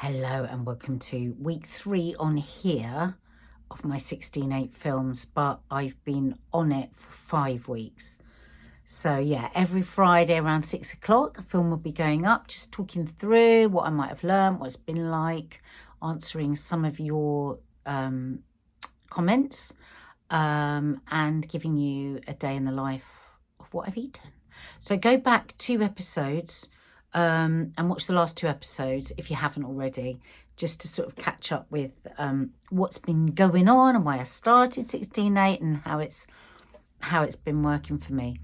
Hello and welcome to week 3 on here of my 16/8 films, but I've been on it for 5 weeks. So yeah, every Friday around 6 o'clock, a film will be going up, just talking through what I might have learned, what it's been like, answering some of your comments, and giving you a day in the life of what I've eaten. So go back 2 episodes and watch the last 2 episodes if you haven't already, just to sort of catch up with what's been going on and why I started 16/8 and how it's been working for me.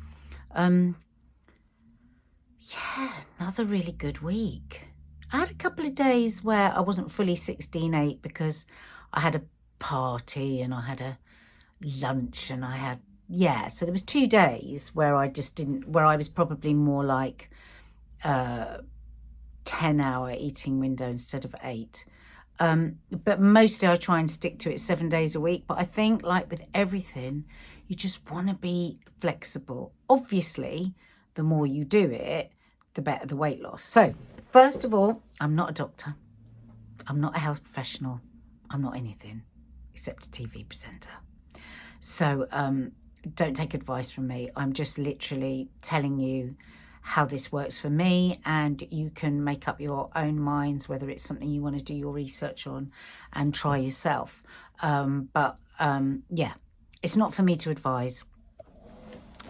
Yeah, another really good week. I had a couple of days where I wasn't fully 16/8 because I had a party and I had a lunch and I had, so there was 2 days where I just didn't, where I was probably more like 10-hour eating window instead of 8. But mostly I try and stick to it 7 days a week. But I think, like with everything, you just want to be flexible. Obviously, the more you do it, the better the weight loss. So first of all, I'm not a doctor. I'm not a health professional. I'm not anything except a TV presenter. So don't take advice from me. I'm just literally telling you how this works for me, and you can make up your own minds whether it's something you want to do your research on and try yourself. Yeah, it's not for me to advise.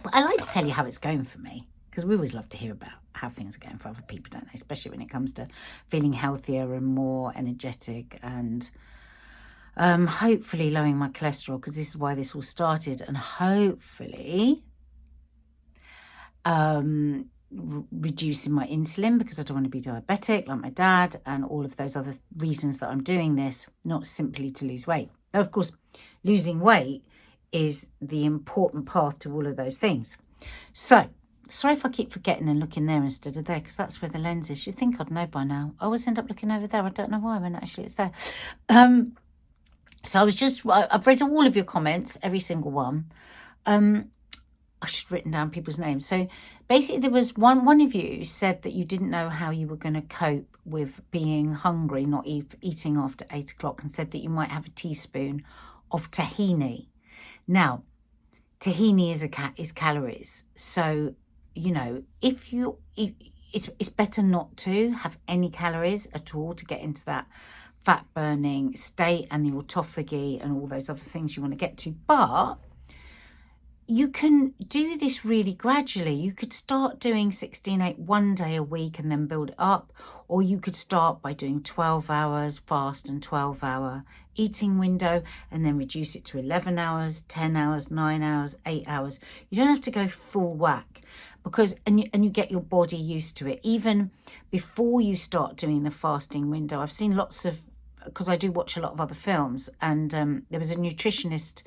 But I like to tell you how it's going for me, because we always love to hear about how things are going for other people, don't they? Especially when it comes to feeling healthier and more energetic and hopefully lowering my cholesterol, because this is why this all started, and hopefully reducing my insulin, because I don't want to be diabetic like my dad, and all of those other reasons that I'm doing this, not simply to lose weight. Though, of course, losing weight is the important path to all of those things. So, sorry if I keep forgetting and looking there instead of there, because that's where the lens is. You'd think I'd know by now. I always end up looking over there. I don't know why, when actually it's there. So I've read all of your comments, every single one. I should have written down people's names. So basically there was one of you said that you didn't know how you were going to cope with being hungry, not eating after 8 o'clock, and said that you might have a teaspoon of tahini. Now, tahini is calories. So, you know, it's better not to have any calories at all to get into that fat burning state and the autophagy and all those other things you want to get to. But you can do this really gradually. You could start doing 16/8 1 day a week and then build it up. Or you could start by doing 12 hours fast and 12-hour eating window, and then reduce it to 11 hours, 10 hours, 9 hours, 8 hours. You don't have to go full whack, because and you get your body used to it. Even before you start doing the fasting window, I've seen lots of, because I do watch a lot of other films, and there was a nutritionist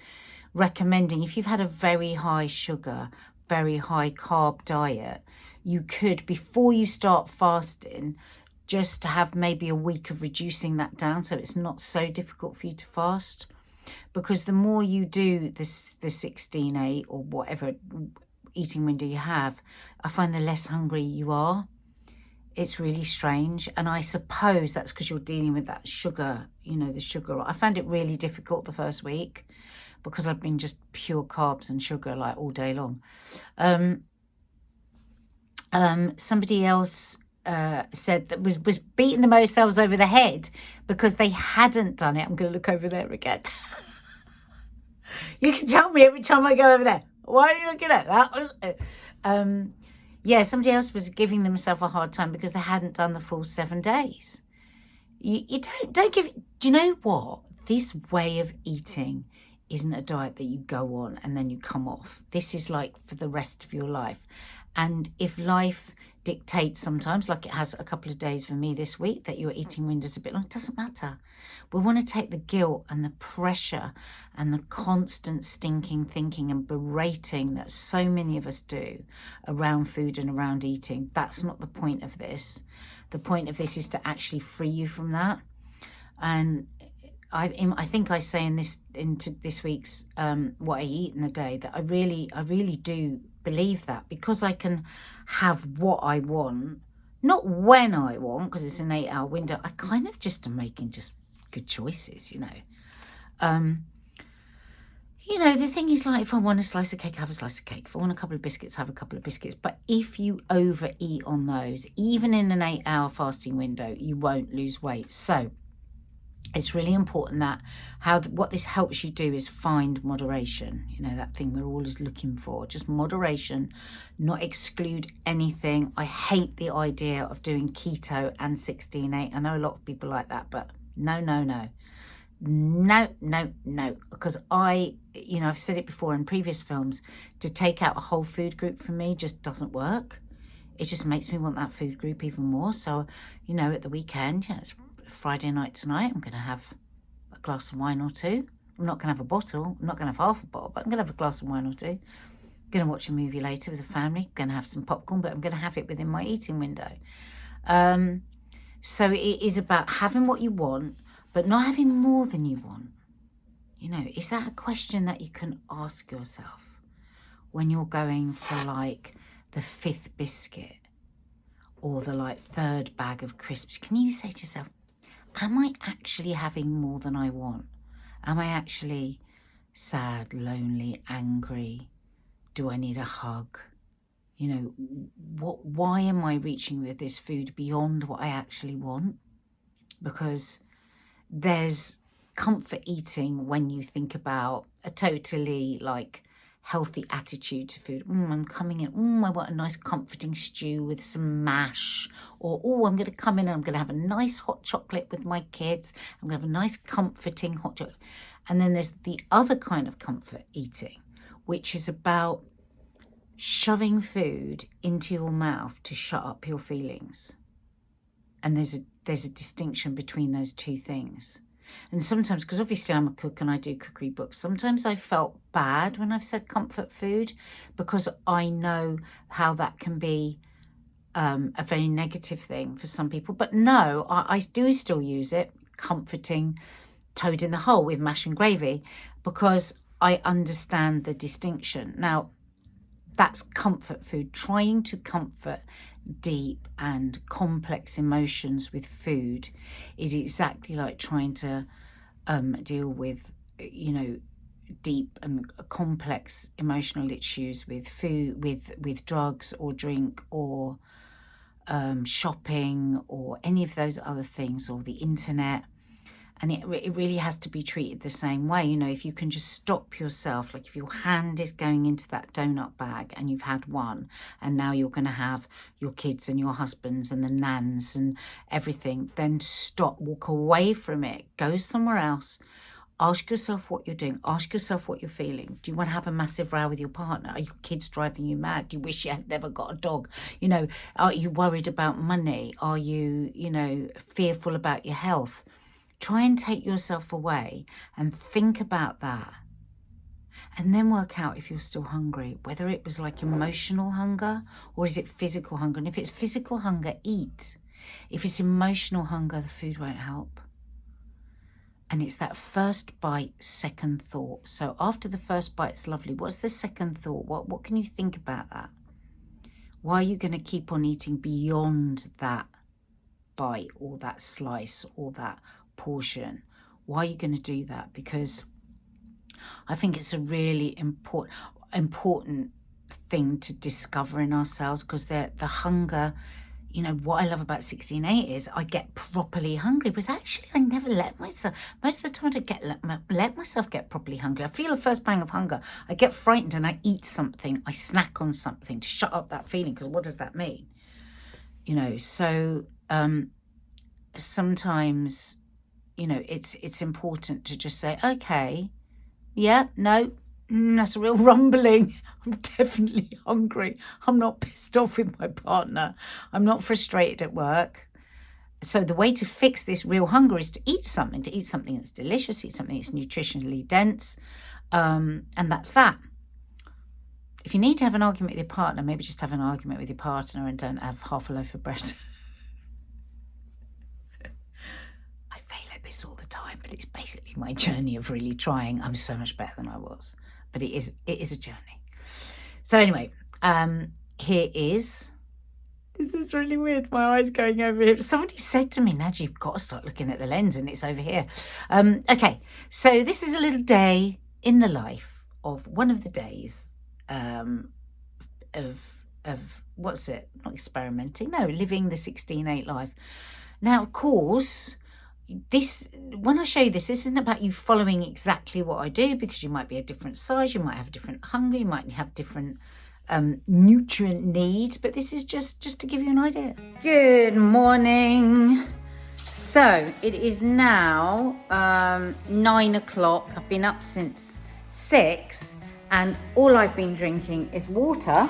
recommending, if you've had a very high sugar, very high carb diet, you could, before you start fasting, just have maybe a week of reducing that down so it's not so difficult for you to fast. Because the more you do the 16/8 or whatever eating window you have, I find the less hungry you are. It's really strange. And I suppose that's because you're dealing with that sugar, you know, the sugar. I found it really difficult the first week, because I've been just pure carbs and sugar like all day long. Somebody else said that was beating themselves over the head because they hadn't done it. I'm going to look over there again. You can tell me every time I go over there. Why are you looking at that? Yeah, somebody else was giving themselves a hard time because they hadn't done the full 7 days. You don't give. Do you know what? This way of eating isn't a diet that you go on and then you come off. This is like for the rest of your life. And if life dictates sometimes, like it has a couple of days for me this week, that your eating window's a bit long, it doesn't matter. We want to take the guilt and the pressure and the constant stinking thinking and berating that so many of us do around food and around eating. That's not the point of this. The point of this is to actually free you from that. And I think I say into this week's what I eat in the day, that I really do believe that, because I can have what I want not when I want, because it's an 8-hour window. I kind of just am making just good choices, you know. You know, the thing is, like, if I want a slice of cake, have a slice of cake. If I want a couple of biscuits, have a couple of biscuits. But if you overeat on those, even in an 8-hour fasting window, you won't lose weight. So it's really important that what this helps you do is find moderation. You know, that thing we're always looking for, just moderation, not exclude anything. I hate the idea of doing keto and 16-8. I know a lot of people like that, but no. No, because you know, I've said it before in previous films, to take out a whole food group for me just doesn't work. It just makes me want that food group even more. So, you know, at the weekend, yeah, it's Friday night tonight, I'm going to have a glass of wine or two. I'm not going to have a bottle. I'm not going to have half a bottle, but I'm going to have a glass of wine or two. I'm going to watch a movie later with the family. I'm going to have some popcorn, but I'm going to have it within my eating window. So it is about having what you want, but not having more than you want. You know, is that a question that you can ask yourself when you're going for like the 5th biscuit or the like 3rd bag of crisps? Can you say to yourself, am I actually having more than I want? Am I actually sad, lonely, angry? Do I need a hug? You know, why am I reaching with this food beyond what I actually want? Because there's comfort eating when you think about a totally like healthy attitude to food. I'm coming in, I want a nice comforting stew with some mash. Or, I'm going to come in and I'm going to have a nice hot chocolate with my kids. I'm going to have a nice comforting hot chocolate. And then there's the other kind of comfort eating, which is about shoving food into your mouth to shut up your feelings. And there's a distinction between those two things. And sometimes, because obviously I'm a cook and I do cookery books, sometimes I felt bad when I've said comfort food, because I know how that can be a very negative thing for some people. But no, I do still use it, comforting toad in the hole with mash and gravy, because I understand the distinction. Now, that's comfort food. Trying to comfort deep and complex emotions with food is exactly like trying to deal with, you know, deep and complex emotional issues with food, with drugs or drink or shopping or any of those other things, or the internet. And it really has to be treated the same way. You know, if you can just stop yourself, like if your hand is going into that donut bag and you've had one, and now you're going to have your kids and your husbands and the nans and everything, then stop, walk away from it, go somewhere else. Ask yourself what you're doing. Ask yourself what you're feeling. Do you want to have a massive row with your partner? Are your kids driving you mad? Do you wish you had never got a dog? You know, are you worried about money? Are you, you know, fearful about your health? Try and take yourself away and think about that. And then work out if you're still hungry, whether it was like emotional hunger or is it physical hunger. And if it's physical hunger, eat. If it's emotional hunger, the food won't help. And it's that first bite, second thought. So after the first bite, it's lovely. What's the second thought? What can you think about that? Why are you going to keep on eating beyond that bite or that slice or that portion? Why are you going to do that? Because I think it's a really important thing to discover in ourselves, because the hunger, you know, what I love about 16-8 is I get properly hungry, but actually I never let myself. Most of the time I don't let myself get properly hungry. I feel a first pang of hunger. I get frightened and I eat something. I snack on something to shut up that feeling, because what does that mean? You know, so sometimes, you know, it's important to just say, okay, yeah, no, that's a real rumbling. I'm definitely hungry. I'm not pissed off with my partner. I'm not frustrated at work. So the way to fix this real hunger is to eat something that's delicious, eat something that's nutritionally dense. And that's that. If you need to have an argument with your partner, maybe just have an argument with your partner and don't have half a loaf of bread. I fail at this all the time, but it's basically my journey of really trying. I'm so much better than I was, but it is a journey. So anyway, here is This is really weird. My eyes going over here. Somebody said to me, Nadia, you've got to start looking at the lens, and it's over here. Okay, so this is a little day in the life of one of the days of what's it? Not experimenting. No, living the 16/8 life. Now, of course, when I show you this isn't about you following exactly what I do, because you might be a different size, you might have a different hunger, you might have different nutrient needs, but this is just to give you an idea. Good morning. So it is now 9 o'clock. I've been up since 6, and all I've been drinking is water,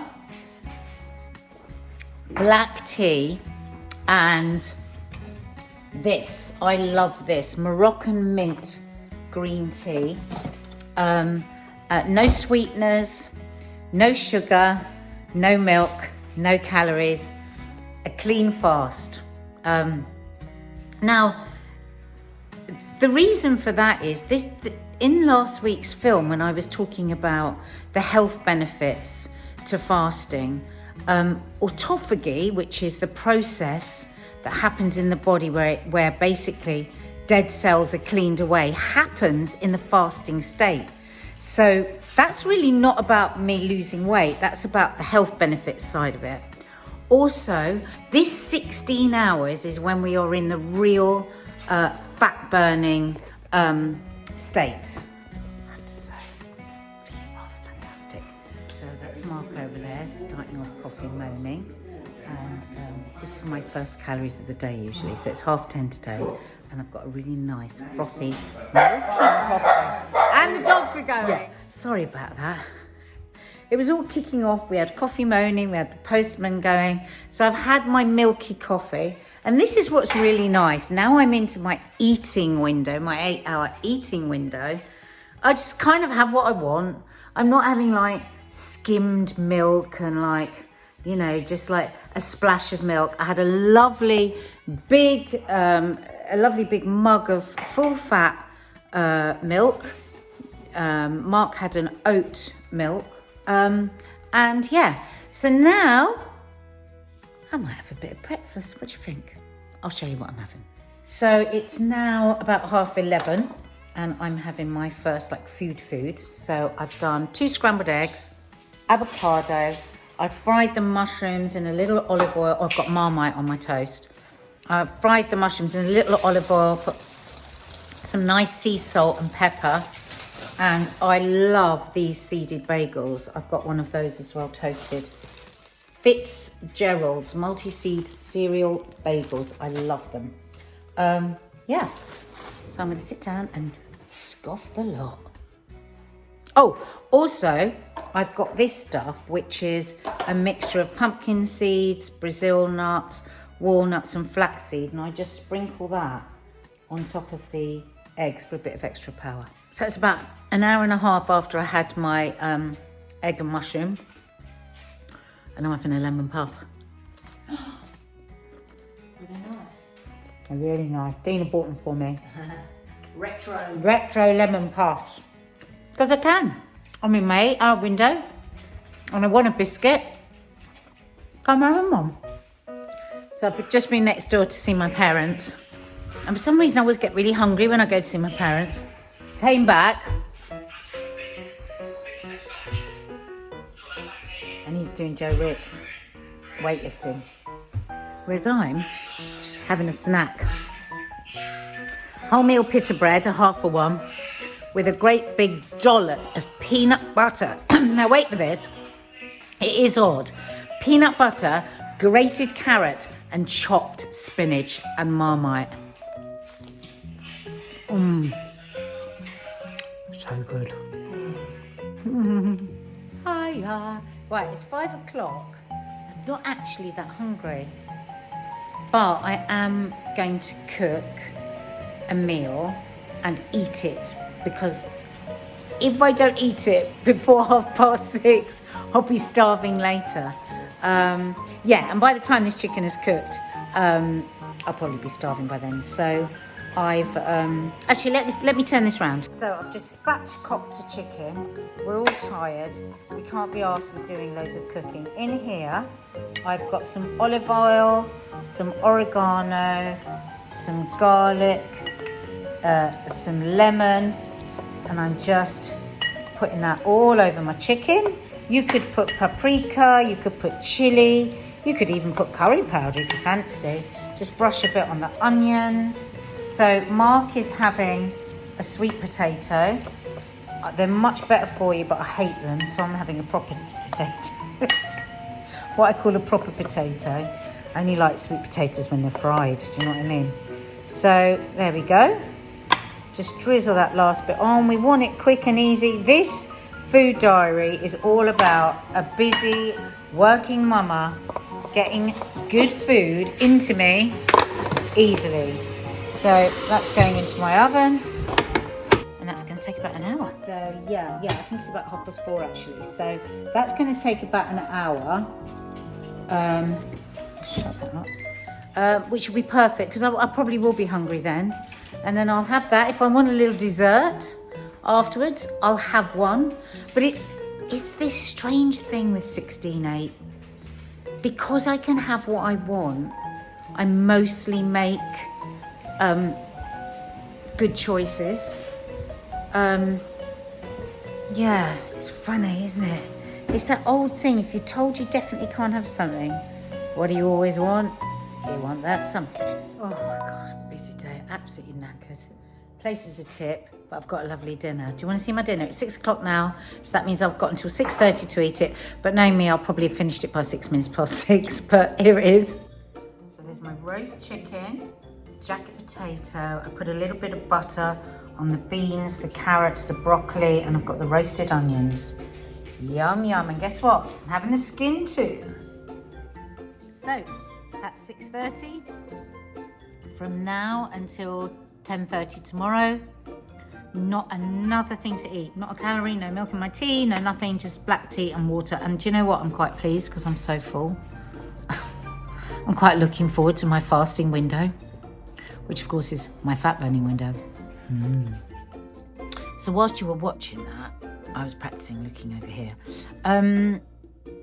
black tea, and this. I love this Moroccan mint green tea. No sweeteners, no sugar, no milk, no calories, a clean fast. Now, the reason for that is this. In last week's film, when I was talking about the health benefits to fasting, autophagy, which is the process that happens in the body where basically dead cells are cleaned away, happens in the fasting state. So that's really not about me losing weight. That's about the health benefits side of it. Also, this 16 hours is when we are in the real fat burning state. I'm so feeling rather fantastic. So that's Mark over there starting off coffee and moaning. And this is my first calories of the day usually. So it's 10:30 today. And I've got a really nice frothy coffee. And the dogs are going. Yeah. Sorry about that. It was all kicking off. We had coffee moaning, we had the postman going. So I've had my milky coffee. And this is what's really nice. Now I'm into my eating window, my 8-hour eating window. I just kind of have what I want. I'm not having like skimmed milk and like, you know, just like a splash of milk. I had a lovely big mug of full fat milk. Mark had an oat milk. And yeah, so now I might have a bit of breakfast. What do you think? I'll show you what I'm having. So it's now about 11:30 and I'm having my first like food. So I've done 2 scrambled eggs, avocado. I've fried the mushrooms in a little olive oil. I've got Marmite on my toast. I've fried the mushrooms in a little olive oil, put some nice sea salt and pepper. And I love these seeded bagels. I've got one of those as well, toasted. Fitzgerald's multi-seed cereal bagels. I love them. Yeah. So I'm going to sit down and scoff the lot. Oh, also, I've got this stuff, which is a mixture of pumpkin seeds, Brazil nuts, walnuts and flaxseed. And I just sprinkle that on top of the eggs for a bit of extra power. So it's about an hour and a half after I had my egg and mushroom. And I'm having a lemon puff. Really nice. Really nice. Dina bought them for me. Retro lemon puffs. Because I can. I'm in my 8-hour window. And I want a biscuit. Come have one. So I've just been next door to see my parents. And for some reason I always get really hungry when I go to see my parents. Came back. And he's doing Joe Rick's weightlifting. Whereas I'm having a snack. Wholemeal pita bread, a half of one, with a great big dollop of peanut butter. Now wait for this. It is odd. Peanut butter, grated carrot, and chopped spinach and Marmite. So good. Hiya. Right, it's 5 o'clock. I'm not actually that hungry. But I am going to cook a meal and eat it, because if I don't eat it before 6:30, I'll be starving later. Yeah, and by the time this chicken is cooked, I'll probably be starving by then. So I've actually let me turn this round. So I've just spatchcocked a chicken. We're all tired. We can't be arsed with doing loads of cooking. In here, I've got some olive oil, some oregano, some garlic, some lemon, and I'm just putting that all over my chicken. You could put paprika, you could put chili, you could even put curry powder if you fancy. Just brush a bit on the onions. So Mark is having a sweet potato. They're much better for you, but I hate them, so I'm having a proper potato. What I call a proper potato. I only like sweet potatoes when they're fried, do you know what I mean? So there we go. Just drizzle that last bit on. We want it quick and easy. This food diary is all about a busy working mama getting good food into me easily. So that's going into my oven, and that's going to take about an hour. So yeah, I think it's about 4:30 actually. So that's going to take about an hour. Shut that up. Which will be perfect because I probably will be hungry then, and then I'll have that. If I want a little dessert afterwards, I'll have one. But it's this strange thing with 16/8. Because I can have what I want, I mostly make good choices. Yeah, it's funny, isn't it? It's that old thing, if you're told you definitely can't have something, what do you always want? You want that something. Oh my God, busy day, absolutely knackered. Place is a tip, but I've got a lovely dinner. Do you want to see my dinner? It's 6 o'clock now, so that means I've got until 6:30 to eat it. But knowing me, I'll probably have finished it by 6:06, but here it is. So there's my roast chicken, jacket potato. I put a little bit of butter on the beans, the carrots, the broccoli, and I've got the roasted onions. Yum, yum. And guess what? I'm having the skin too. So, at 6:30, from now until 10:30 tomorrow, not another thing to eat, not a calorie, no milk in my tea, no nothing, just black tea and water. And do you know what? I'm quite pleased because I'm so full. I'm quite looking forward to my fasting window, which of course is my fat burning window. So whilst you were watching that, I was practicing looking over here.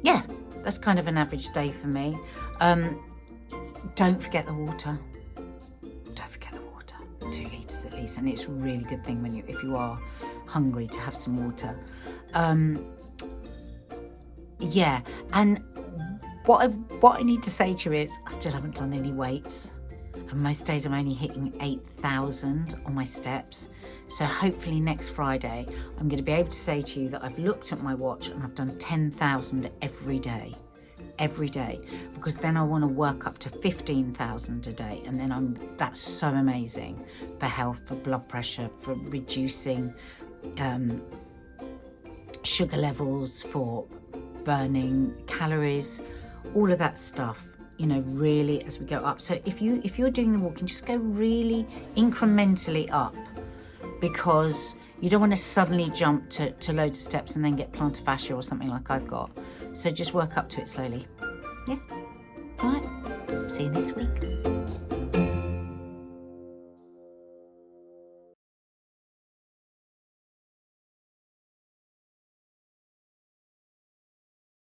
Yeah, that's kind of an average day for me. Don't forget the water. 2 litres at least, and it's a really good thing when if you are hungry to have some water. Yeah, and what I need to say to you is I still haven't done any weights, and most days I'm only hitting 8,000 on my steps. So hopefully next Friday I'm going to be able to say to you that I've looked at my watch and I've done 10,000 every day, because then I want to work up to 15,000 a day, and then that's so amazing for health, for blood pressure, for reducing sugar levels, for burning calories, all of that stuff, you know, really as we go up. So if you're doing the walking, just go really incrementally up, because you don't want to suddenly jump to loads of steps and then get plantar fascia or something like I've got. So just work up to it slowly. Yeah. All right. See you next week.